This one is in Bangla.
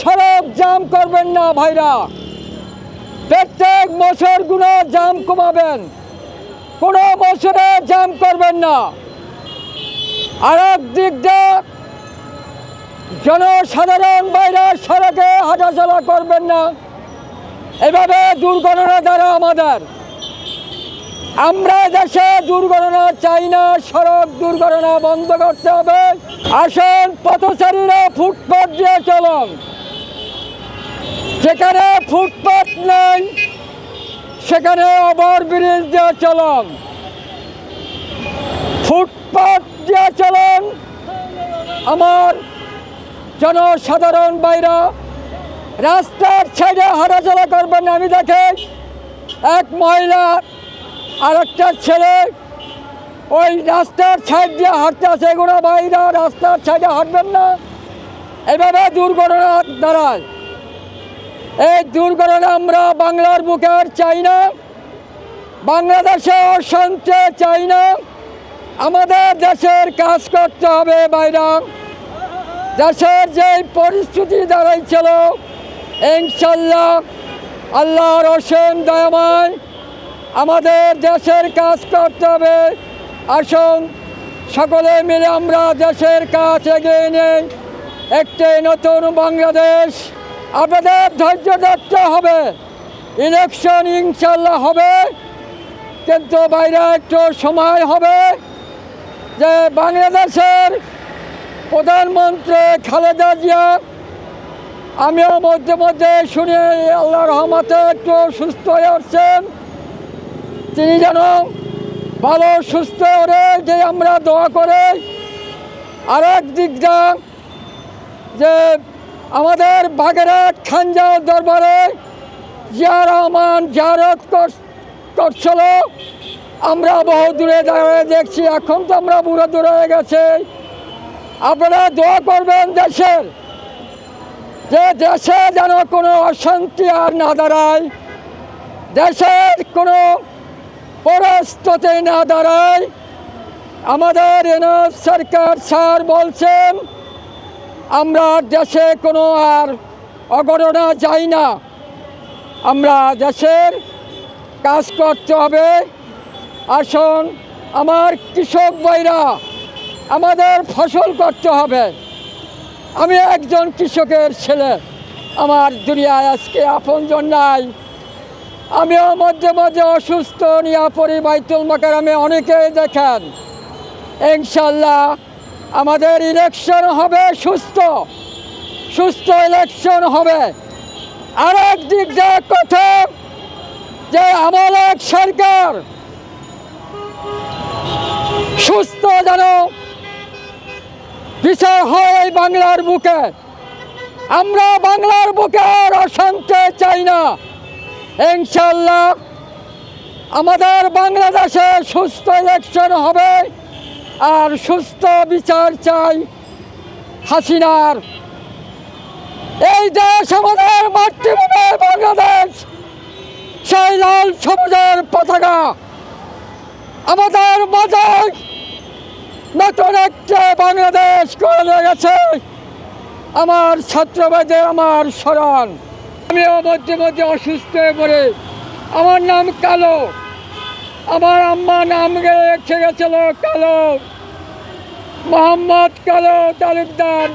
সড়ক জাম করবেন না ভাইরা। প্রত্যেক বছরগুলো জাম কমাবেন, কোনো বছরে জাম করবেন না। আর এক দিক দিয়ে জনসাধারণ বাইরে সড়কে হাঁটাচলা করবেন না। এভাবে দুর্ঘটনা দ্বারা আমরা দেশে দুর্ঘটনা চাই না, সড়ক দুর্ঘটনা বন্ধ করতে হবে। আসুন পথচারীরা ফুটপাত দিয়ে চলুন, যেখানে ফুটপাত নেই সেখানে ওভারব্রিজ দিয়ে চলুন, ফুটপাত দিয়ে চলুন। আমার জনসাধারণ বাইরা রাস্তার সাইডে হাঁটাচলা করবেন না। আমি দেখে এক মহিলা আর একটা ছেলে ওই রাস্তার সাইড দিয়ে হাঁটতে আছে, এগুলো বাইরা রাস্তার সাইডে হাঁটবেন না। এভাবে দুর্ঘটনা দাঁড়ায়। এই দুর্ঘটনা আমরা বাংলার বুকে আর চাই না, বাংলাদেশে অশান্তি চাই না। আমাদের দেশের কাজ করতে হবে বাইরা। দেশের যে পরিস্থিতি দাঁড়াইছিল, ইনশাল্লাহ আল্লাহর অসীম দয়াময় আমাদের দেশের কাজ করতে হবে। আসুন সকলে মিলে আমরা দেশের কাজ এগিয়ে নেই, একটি নতুন বাংলাদেশ। আপনাদের ধৈর্য ধরতে হবে, ইলেকশন ইনশাল্লাহ হবে, কিন্তু বাইরে একটু সময় হবে যে বাংলাদেশের প্রধানমন্ত্রী খালেদা জিয়া, আমিও মধ্যে মধ্যে শুনে আল্লাহর রহমতে একটু সুস্থ হয়ে উঠছেন, তিনি যেন ভালো সুস্থ হয়ে যে আমরা দোয়া করে। আর এক দিকটা যে আমাদের বাগেরহাট খানজাও দরবারে জিয়া রহমান জিয়ারত করছিল, আমরা বহু দূরে দাঁড়িয়ে দেখছি, এখন তো আমরা বুড়ো দূরে হয়ে গেছে। আপনারা দোয়া করবেন দেশের, যে দেশে যেন কোনো অশান্তি আর না দাঁড়ায়, দেশের কোনো পরিস্থিতি না দাঁড়ায়। আমাদের সরকার স্যার বলছেন আমরা দেশে কোনো আর অঘটনা চাই না, আমরা দেশের কাজ করতে হবে। আসুন আমার কৃষক ভাইরা, আমাদের ফসল করতে হবে। আমি একজন কৃষকের ছেলে, আমার দুনিয়ায় আজকে আপনজন নাই। আমিও মধ্যে মধ্যে অসুস্থ নিয়ে পড়ি বাইতুল মাকারামে, অনেকেই দেখেন। ইনশাল্লাহ আমাদের ইলেকশন হবে সুস্থ ইলেকশন হবে। আর এক দিক দিয়ে কথা যে আমলের সরকার সুস্থ যেন বিচার হয় এই বাংলার বুকে। আমরা বাংলার বুকে আর অশান্তি চাই না। ইনশাল্লাহ আমাদের বাংলাদেশে সুস্থ ইলেকশন হবে আর সুস্থ বিচার চাই হাসিনার। এই দেশ আমাদের মাতৃভূমি বাংলাদেশ, সেই লাল সবুজের পতাকা আমাদের মাঝে নতুন একটা বাংলাদেশ করে গেছে। আমার ছাত্রবাদের আমার স্মরণ, আমিও মধ্যে মধ্যে অসুস্থ হয়ে পড়ে। আমার নাম কালো, আমার আম্মা নাম রেখে গেছিল কালো, মোহাম্মদ কালো তালুকদার।